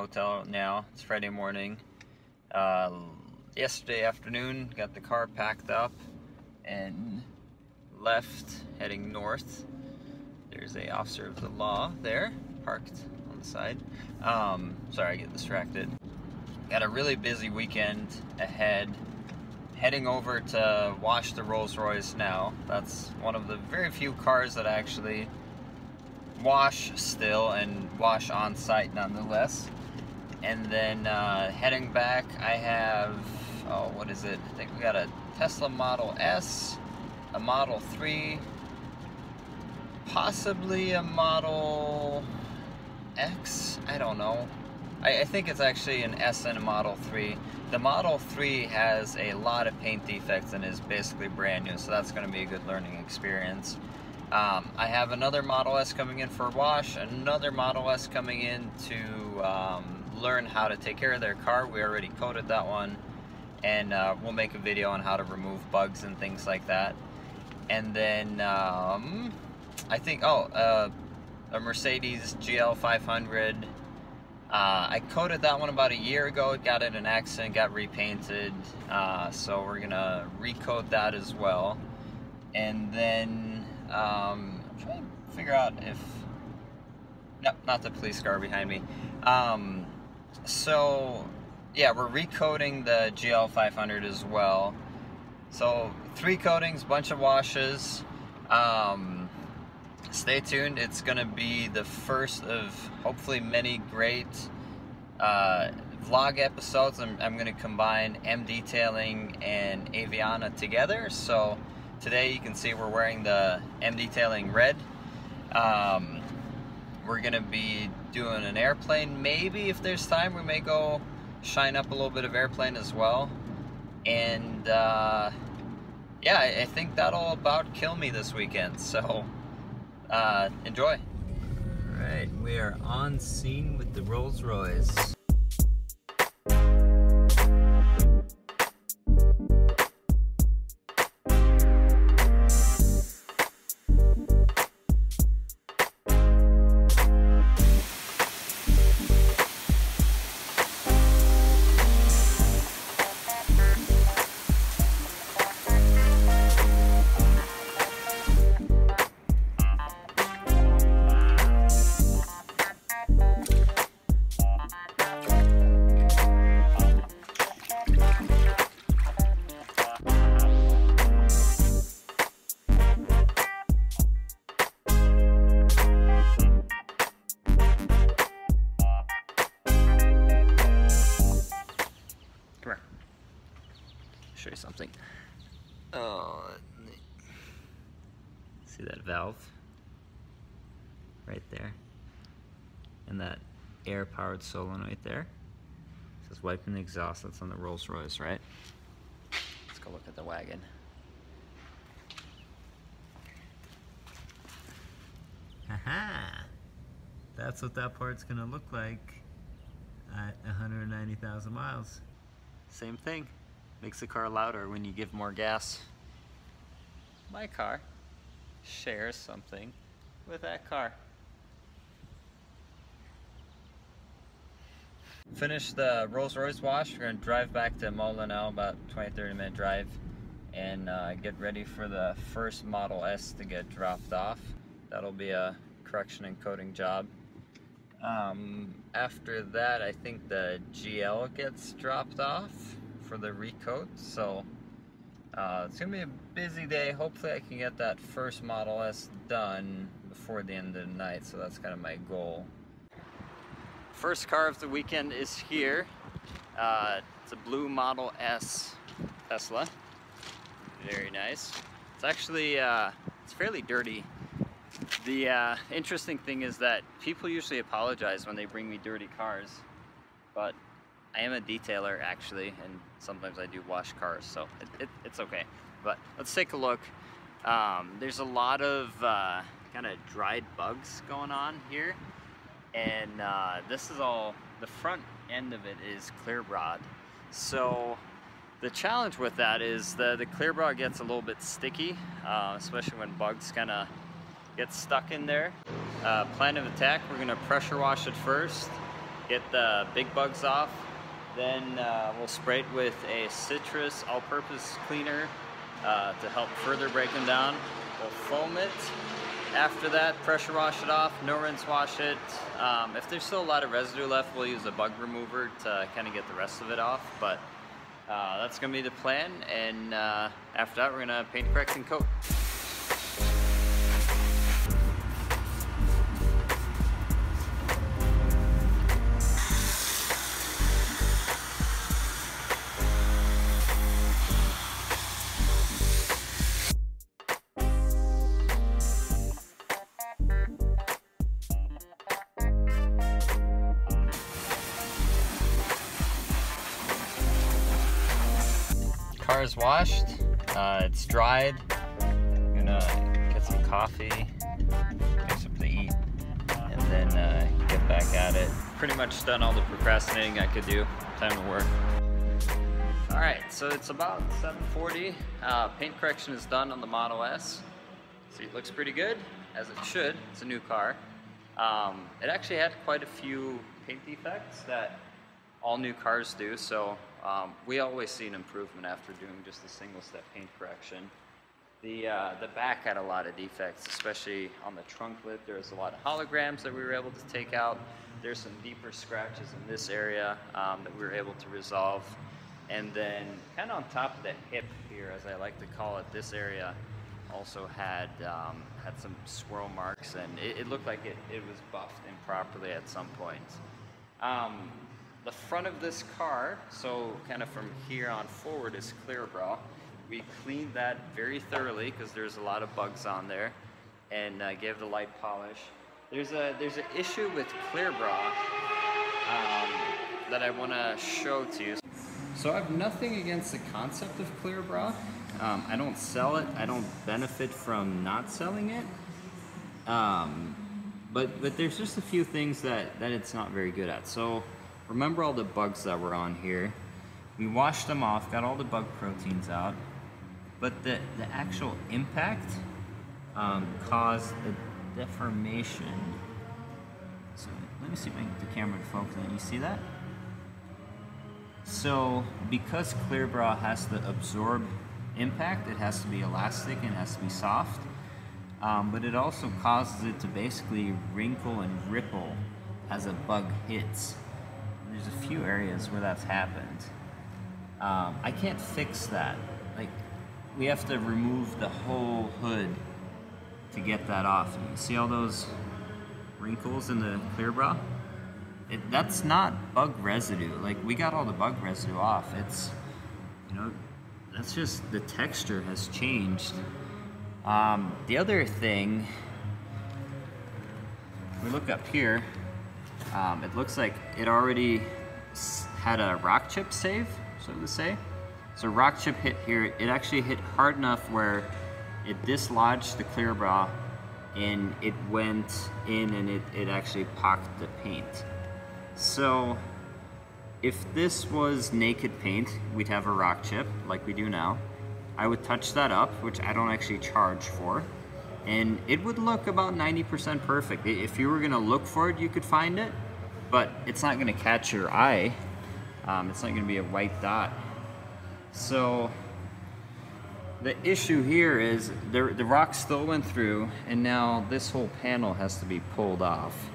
hotel now. It's Friday morning. Yesterday afternoon, got the car packed up and left, heading north. There's a officer of the law there, parked on the side. Sorry, I get distracted. Got a really busy weekend ahead. Heading over to wash the Rolls Royce now. That's one of the very few cars that I actually wash still and wash on site nonetheless. And then heading back, I have, what is it? I think we got a Tesla Model S, a Model 3, possibly a Model X, I don't know. I think it's actually an S and a Model 3. The Model 3 has a lot of paint defects and is basically brand new, so that's going to be a good learning experience. I have another Model S coming in for a wash, another Model S coming in to learn how to take care of their car. We already coated that one, and we'll make a video on how to remove bugs and things like that. And then I think, a Mercedes GLE 500. I coated that one about a year ago. It got in an accident, got repainted, so we're gonna recoat that as well. And then I'm trying to figure out if, no, not the police car behind me. So yeah, we're recoating the GLE 500 as well. So 3 coatings, bunch of washes. Stay tuned. It's gonna be the first of hopefully many great vlog episodes. I'm gonna combine M detailing and Aviana together. So today you can see we're wearing the M detailing red. We're gonna be doing an airplane. Maybe if there's time, we may go shine up a little bit of airplane as well. And yeah, I think that'll about kill me this weekend. So enjoy. All right, we are on scene with the Rolls Royce. Show you something. See that valve right there, and that air-powered solenoid there. It says wiping the exhaust. That's on the Rolls Royce, right? Let's go look at the wagon. Haha! That's what that part's gonna look like at 190,000 miles. Same thing. Makes the car louder when you give more gas. My car shares something with that car. Finish the Rolls Royce wash. We're gonna drive back to Mola now, about 20-30 minute drive, and get ready for the first Model S to get dropped off. That'll be a correction and coating job. After that, I think the GL gets dropped off for the recoat, so it's gonna be a busy day. Hopefully I can get that first Model S done before the end of the night, so that's kind of my goal. First car of the weekend is here. It's a blue Model S Tesla. Very nice. It's actually it's fairly dirty. The interesting thing is that people usually apologize when they bring me dirty cars, but I am a detailer actually, and sometimes I do wash cars, so it's okay. But let's take a look. There's a lot of kind of dried bugs going on here, and this is all, the front end of it is clearbra. So the challenge with that is the clearbra gets a little bit sticky, especially when bugs kind of get stuck in there. Plan of attack, we're going to pressure wash it first, get the big bugs off. Then we'll spray it with a citrus all-purpose cleaner to help further break them down. We'll foam it. After that, pressure wash it off, no rinse wash it. If there's still a lot of residue left, we'll use a bug remover to kind of get the rest of it off. But that's going to be the plan, and after that, we're going to paint, correct, and coat. Car's washed, it's dried. I'm gonna get some coffee, get something to eat, and then get back at it. Pretty much done all the procrastinating I could do. Time to work. Alright, so it's about 7:40. Paint correction is done on the Model S. See, it looks pretty good, as it should. It's a new car. It actually had quite a few paint defects that all new cars do, so we always see an improvement after doing just a single step paint correction. The back had a lot of defects, especially on the trunk lid. There was a lot of holograms that we were able to take out. There's some deeper scratches in this area that we were able to resolve. And then kind of on top of the hip here, as I like to call it, this area also had some swirl marks, and it looked like it was buffed improperly at some point. The front of this car, so kind of from here on forward, is clearbra. We cleaned that very thoroughly because there's a lot of bugs on there, and gave it a light polish. There's an issue with clearbra that I want to show to you. So I have nothing against the concept of clearbra. I don't sell it. I don't benefit from not selling it. But there's just a few things that it's not very good at. So remember all the bugs that were on here. We washed them off, got all the bug proteins out, but the actual impact caused a deformation. So let me see if I can get the camera to focus on it. You see that? So because clearbra has to absorb impact, it has to be elastic and it has to be soft, but it also causes it to basically wrinkle and ripple as a bug hits. There's a few areas where that's happened. I can't fix that. Like, we have to remove the whole hood to get that off. And you see all those wrinkles in the clearbra? That's not bug residue. Like, we got all the bug residue off. It's, that's just the texture has changed. The other thing, we look up here, it looks like it already had a rock chip save, so to say. So rock chip hit here, it actually hit hard enough where it dislodged the clearbra and it went in and it actually pocked the paint. So if this was naked paint, we'd have a rock chip like we do now. I would touch that up, which I don't actually charge for, and it would look about 90% perfect. If you were gonna look for it, you could find it, but it's not gonna catch your eye. It's not gonna be a white dot. So the issue here is the rock still went through, and now this whole panel has to be pulled off.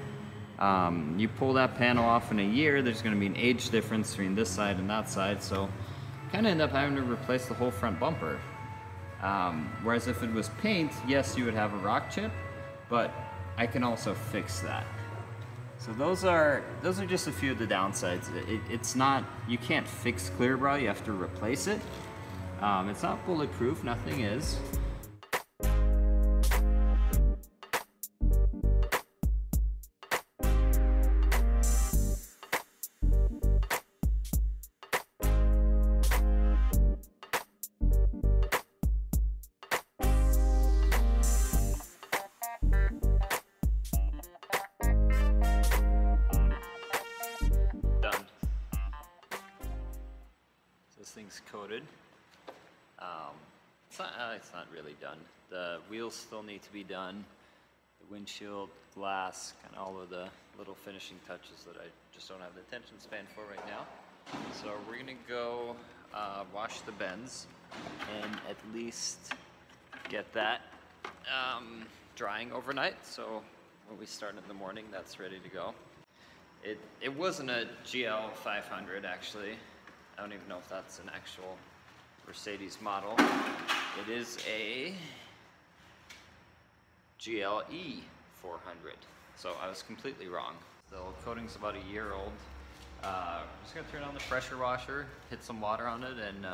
You pull that panel off in a year, there's gonna be an age difference between this side and that side, so kind of end up having to replace the whole front bumper. Whereas if it was paint, yes, you would have a rock chip, but I can also fix that. So those are just a few of the downsides. It's not, you can't fix clearbra, you have to replace it. It's not bulletproof, nothing is. Thing's coated. It's not really done. The wheels still need to be done. The windshield, glass, kind of all of the little finishing touches that I just don't have the attention span for right now. So we're gonna go wash the Benz and at least get that drying overnight. So when we start in the morning, that's ready to go. It wasn't a GL 500 actually. I don't even know if that's an actual Mercedes model. It is a GLE 400. So I was completely wrong. The coating's about a year old. I'm just gonna turn on the pressure washer, hit some water on it, and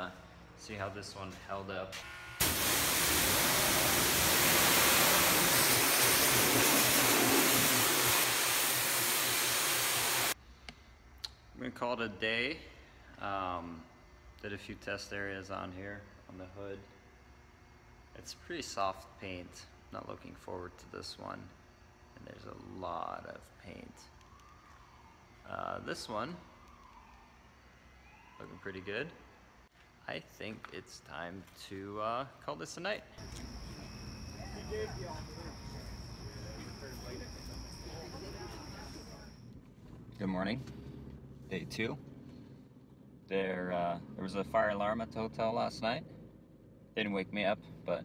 see how this one held up. I'm gonna call it a day. Did a few test areas on here on the hood. It's pretty soft paint. Not looking forward to this one. And there's a lot of paint. This one, looking pretty good. I think it's time to call this a night. Good morning, day 2. There was a fire alarm at the hotel last night. Didn't wake me up, but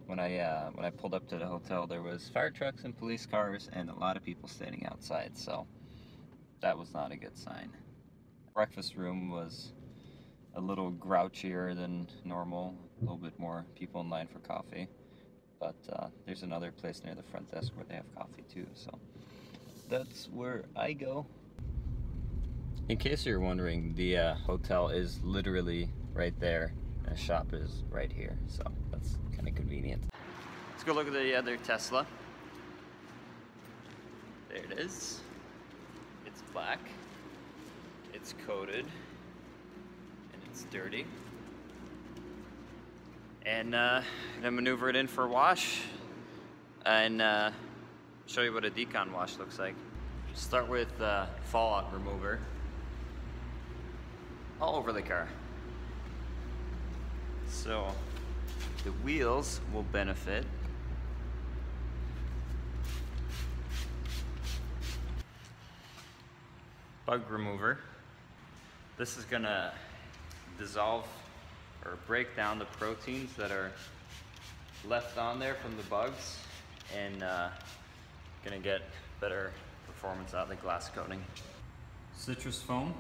when I pulled up to the hotel, there was fire trucks and police cars and a lot of people standing outside, so that was not a good sign. Breakfast room was a little grouchier than normal, a little bit more people in line for coffee, but there's another place near the front desk where they have coffee too, so that's where I go. In case you're wondering, the hotel is literally right there, and the shop is right here, so that's kind of convenient. Let's go look at the other Tesla. There it is. It's black, it's coated, and it's dirty. And I'm gonna maneuver it in for a wash and show you what a Decon wash looks like. Start with fallout remover all over the car. So the wheels will benefit. Bug remover. This is gonna dissolve or break down the proteins that are left on there from the bugs, and gonna get better performance out of the glass coating. Citrus foam.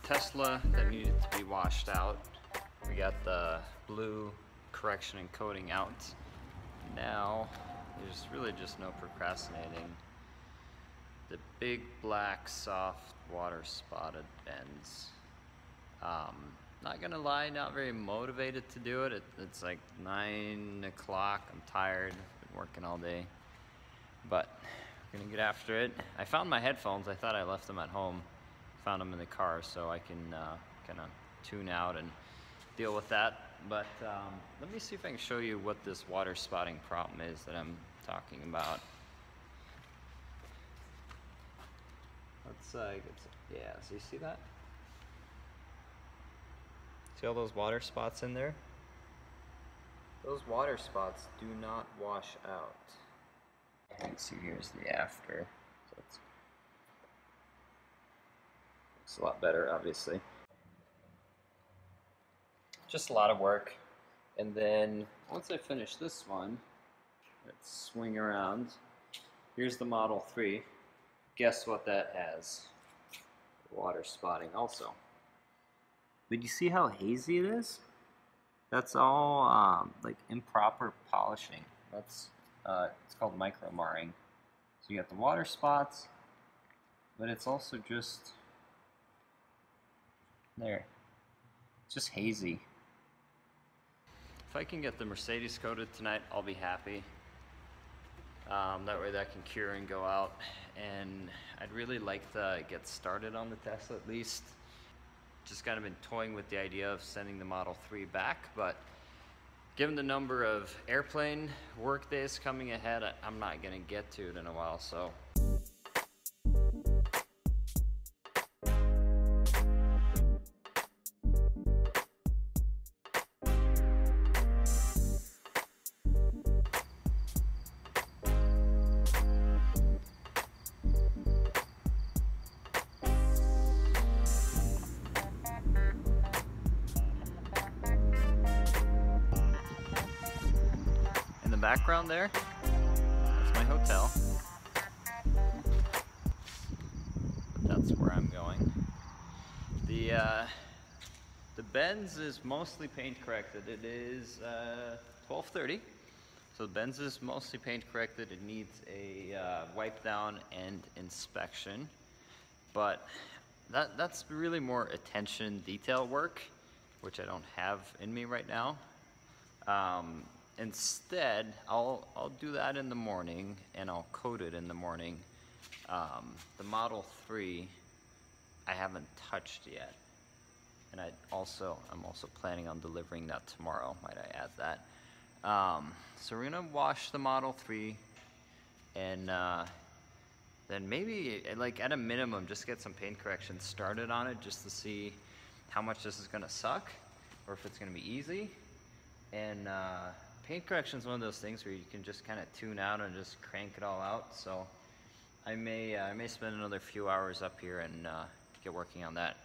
Tesla that needed to be washed out. We got the blue correction and coating out. Now there's really just no procrastinating. The big black soft water spotted Benz. Not gonna lie, not very motivated to do it. It's like 9 o'clock. I'm tired, been working all day, but we're gonna get after it. I found my headphones. I thought I left them at home. Found them in the car, so I can kind of tune out and deal with that. But let me see if I can show you what this water spotting problem is that I'm talking about. Let's yeah, so you see that? See all those water spots in there? Those water spots do not wash out. And see, here's the after. So it's a lot better, obviously. Just a lot of work. And then once I finish this one, let's swing around. Here's the Model 3. Guess what that has? Water spotting also. But you see how hazy it is? That's all like improper polishing. That's it's called micro marring. So you got the water spots, but it's also just there. It's just hazy. If I can get the Mercedes coated tonight, I'll be happy. That way that can cure and go out. And I'd really like to get started on the Tesla at least. Just kind of been toying with the idea of sending the Model 3 back, but Given the number of airplane work days coming ahead, I'm not gonna get to it in a while, so. Background there, that's my hotel. That's where I'm going. The Benz is mostly paint corrected. It is 12:30, so the Benz is mostly paint corrected. It needs a wipe down and inspection, but that's really more attention detail work, which I don't have in me right now. Instead, I'll do that in the morning, and I'll coat it in the morning. The Model 3 I haven't touched yet, and I'm also planning on delivering that tomorrow. Might I add that? So we're gonna wash the Model 3, and then maybe, like, at a minimum, just get some paint correction started on it, just to see how much this is gonna suck, or if it's gonna be easy. And paint correction is one of those things where you can just kind of tune out and just crank it all out. So I may spend another few hours up here and get working on that.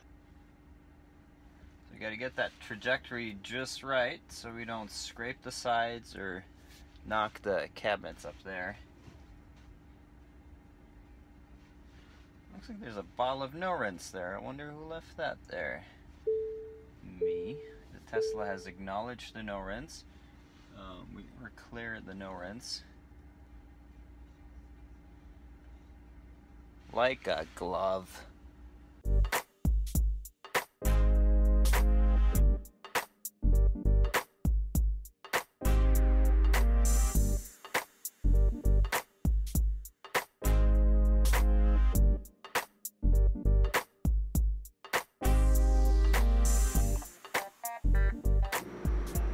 So we got to get that trajectory just right so we don't scrape the sides or knock the cabinets up there. Looks like there's a bottle of no rinse there. I wonder who left that there. Me. The Tesla has acknowledged the no rinse. We're clear of the no rinse. Like a glove.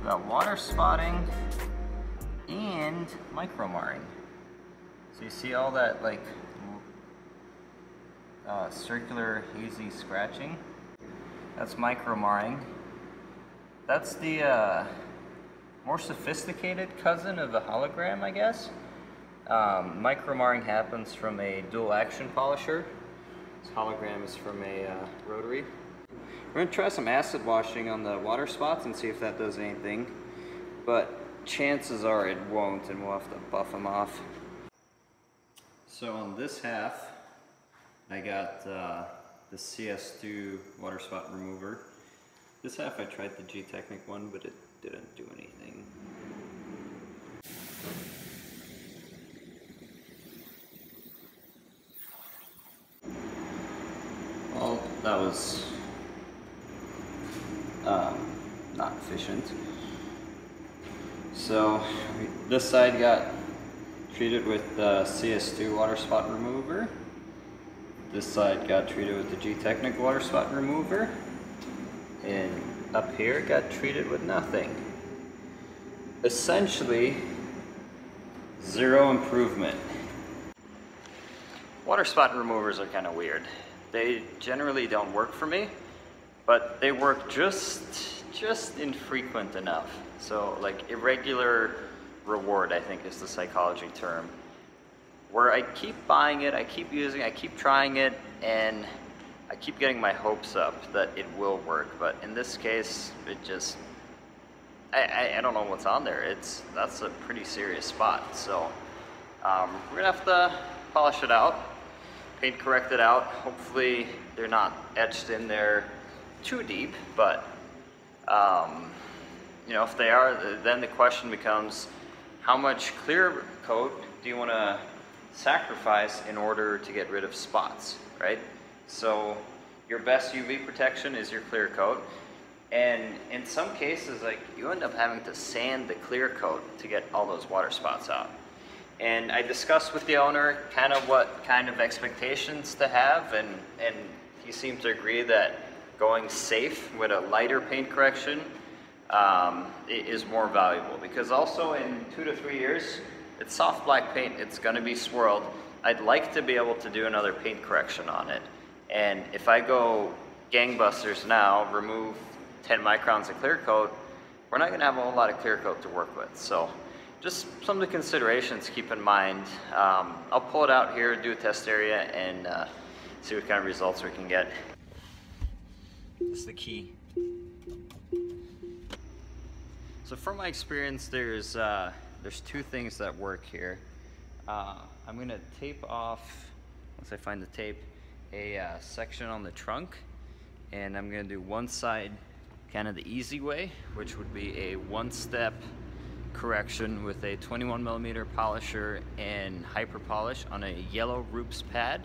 Got water spotting and micro marring. So you see all that, like, circular hazy scratching? That's micro marring. That's the more sophisticated cousin of the hologram, I guess. Micro marring happens from a dual action polisher. This hologram is from a rotary. We're gonna try some acid washing on the water spots and see if that does anything, but chances are it won't, and we'll have to buff them off. So on this half, I got the CS2 water spot remover. This half I tried the G-Technic one, but it didn't do anything. Well, that was not efficient. So this side got treated with the CS2 water spot remover. This side got treated with the G-Technic water spot remover. And up here got treated with nothing. Essentially, zero improvement. Water spot removers are kind of weird. They generally don't work for me, but they work just infrequent enough. So, like, irregular reward, I think, is the psychology term. Where I keep buying it, I keep using it, I keep trying it, and I keep getting my hopes up that it will work. But in this case, it just, I don't know what's on there. That's a pretty serious spot. So we're gonna have to polish it out, paint correct it out. Hopefully they're not etched in there too deep, but you know, if they are, then the question becomes, how much clear coat do you want to sacrifice in order to get rid of spots, right? So your best UV protection is your clear coat, and in some cases, like, you end up having to sand the clear coat to get all those water spots out. And I discussed with the owner kind of what kind of expectations to have, and he seemed to agree that going safe with a lighter paint correction is more valuable, because also in 2 to 3 years, it's soft black paint, it's going to be swirled. I'd like to be able to do another paint correction on it. And if I go gangbusters now, remove 10 microns of clear coat, we're not going to have a whole lot of clear coat to work with. So just some of the considerations to keep in mind. I'll pull it out here, do a test area, and see what kind of results we can get. This is the key. So from my experience, there's 2 things that work here. I'm going to tape off, once I find the tape, a section on the trunk, and I'm going to do one side kind of the easy way, which would be a one-step correction with a 21mm polisher and hyper polish on a yellow Roops pad.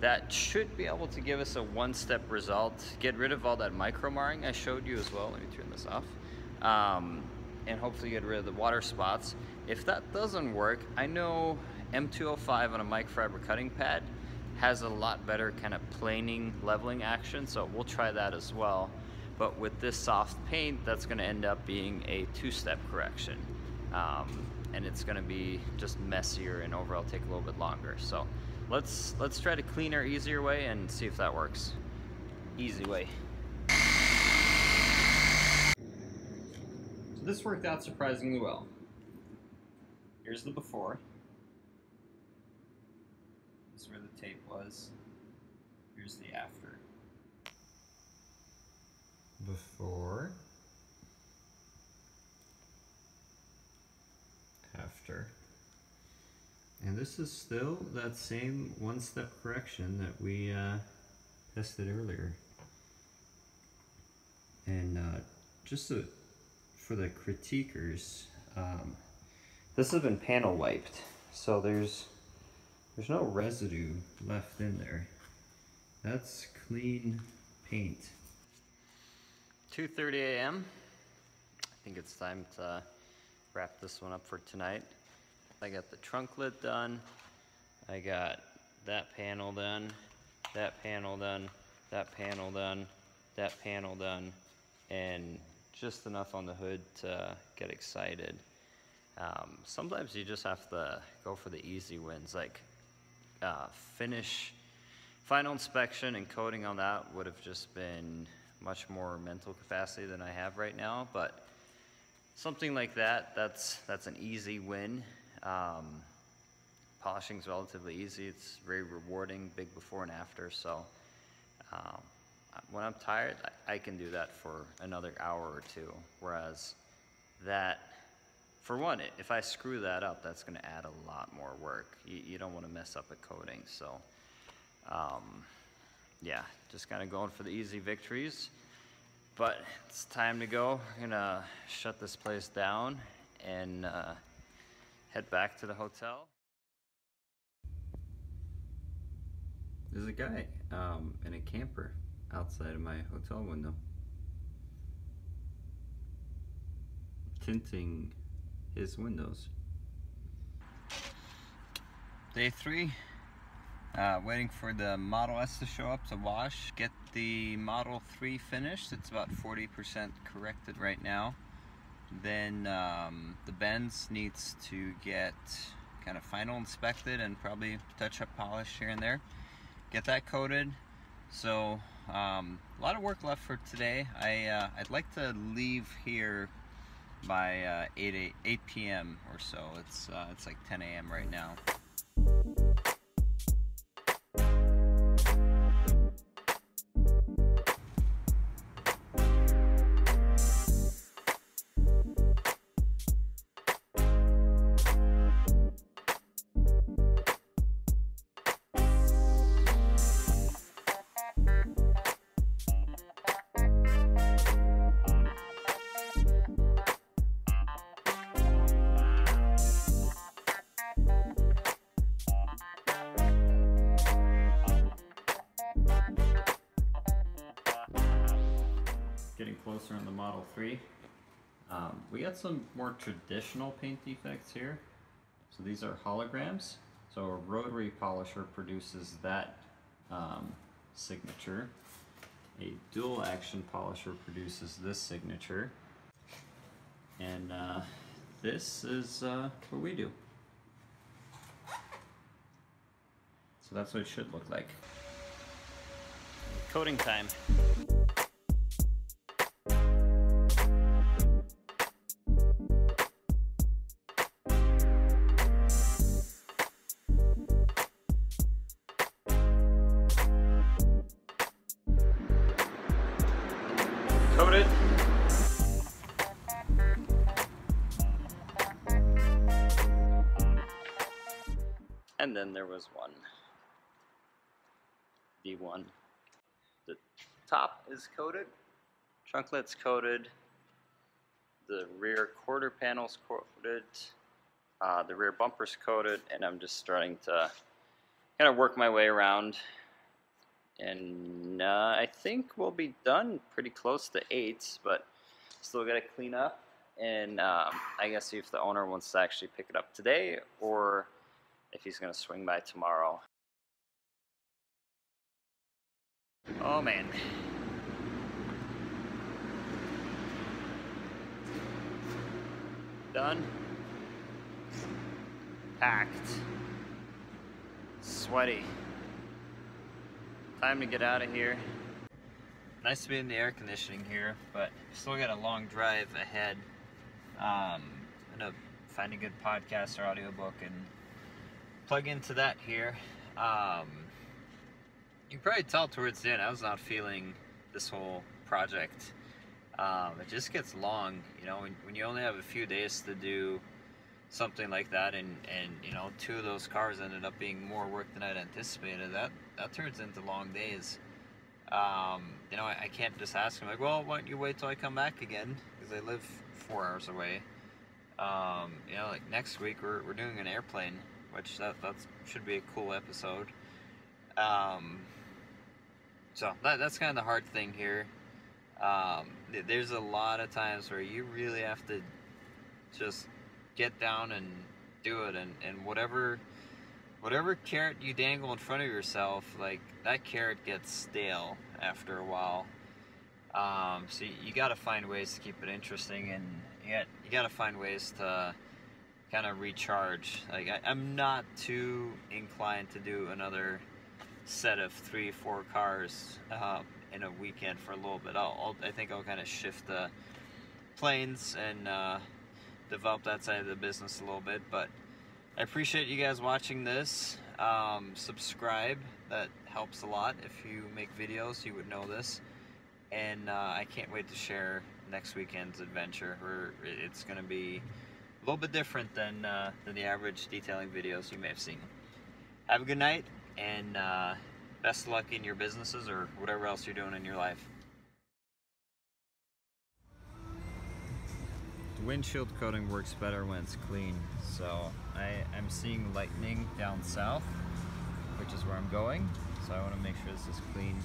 That should be able to give us a one-step result, get rid of all that micro marring I showed you as well. Let me turn this off. And hopefully get rid of the water spots. If that doesn't work, I know M205 on a microfiber cutting pad has a lot better kind of planing, leveling action, so we'll try that as well. But with this soft paint, that's going to end up being a 2-step correction. And it's going to be just messier and overall take a little bit longer. So let's try to clean our easier way and see if that works. Easy way. So this worked out surprisingly well. Here's the before. This is where the tape was. Here's the after. Before. After. And this is still that same one-step correction that we tested earlier. And just for the critiquers, this has been panel wiped, so there's no residue left in there. That's clean paint. 2:30 a.m. I think it's time to wrap this one up for tonight. I got the trunk lid done, I got that panel done, that panel done, that panel done, that panel done, and just enough on the hood to get excited. Sometimes you just have to go for the easy wins, like final inspection and coating on that would have just been much more mental capacity than I have right now, but something like that's an easy win. Polishing's relatively easy, it's very rewarding, big before and after, so when I'm tired, I can do that for another hour or two, whereas that, for one, if I screw that up, that's going to add a lot more work. You don't want to mess up a coating, so yeah, just kind of going for the easy victories. But it's time to go. We're going to shut this place down and head back to the hotel. There's a guy in a camper outside of my hotel window, tinting his windows. Day 3, waiting for the Model S to show up to wash, get the Model 3 finished. It's about 40% corrected right now. Then the Benz needs to get kind of final inspected and probably touch up polish here and there. Get that coated. So a lot of work left for today. I'd like to leave here by 8 p.m. or so. It's like 10 a.m. right now. Getting closer on the Model 3. We got some more traditional paint defects here. So these are holograms. So a rotary polisher produces that signature. A dual action polisher produces this signature. And this is what we do. So that's what it should look like. Coating time. Coated. And then there was one. D1. The top is coated, trunklet's coated, the rear quarter panel's coated, the rear bumper's coated, and I'm just starting to kind of work my way around. And I think we'll be done pretty close to 8, but still got to clean up. And I guess see if the owner wants to actually pick it up today or if he's going to swing by tomorrow. Oh man. Done. Packed. Sweaty. Time to get out of here. Nice to be in the air conditioning here, but still got a long drive ahead. I'm gonna find a good podcast or audiobook and plug into that here. You can probably tell towards the end I was not feeling this whole project. It just gets long, you know, when you only have a few days to do something like that, and you know, 2 of those cars ended up being more work than I'd anticipated. That turns into long days. You know, I can't just ask him like, well, why don't you wait till I come back again, because I live 4 hours away. You know, like next week we're doing an airplane, which that should be a cool episode. So that's kind of the hard thing here. There's a lot of times where you really have to just get down and do it, and whatever carrot you dangle in front of yourself, like that carrot gets stale after a while. So you got to find ways to keep it interesting, and you got to find ways to kind of recharge. Like I'm not too inclined to do another set of 3-4 cars in a weekend for a little bit. I think I'll kind of shift the planes and develop that side of the business a little bit. But I appreciate you guys watching this. Subscribe, that helps a lot. If you make videos, you would know this. And I can't wait to share next weekend's adventure, where it's going to be a little bit different than the average detailing videos you may have seen. Have a good night, and best of luck in your businesses or whatever else you're doing in your life. The windshield coating works better when it's clean, so I'm seeing lightning down south, which is where I'm going, so I want to make sure this is clean.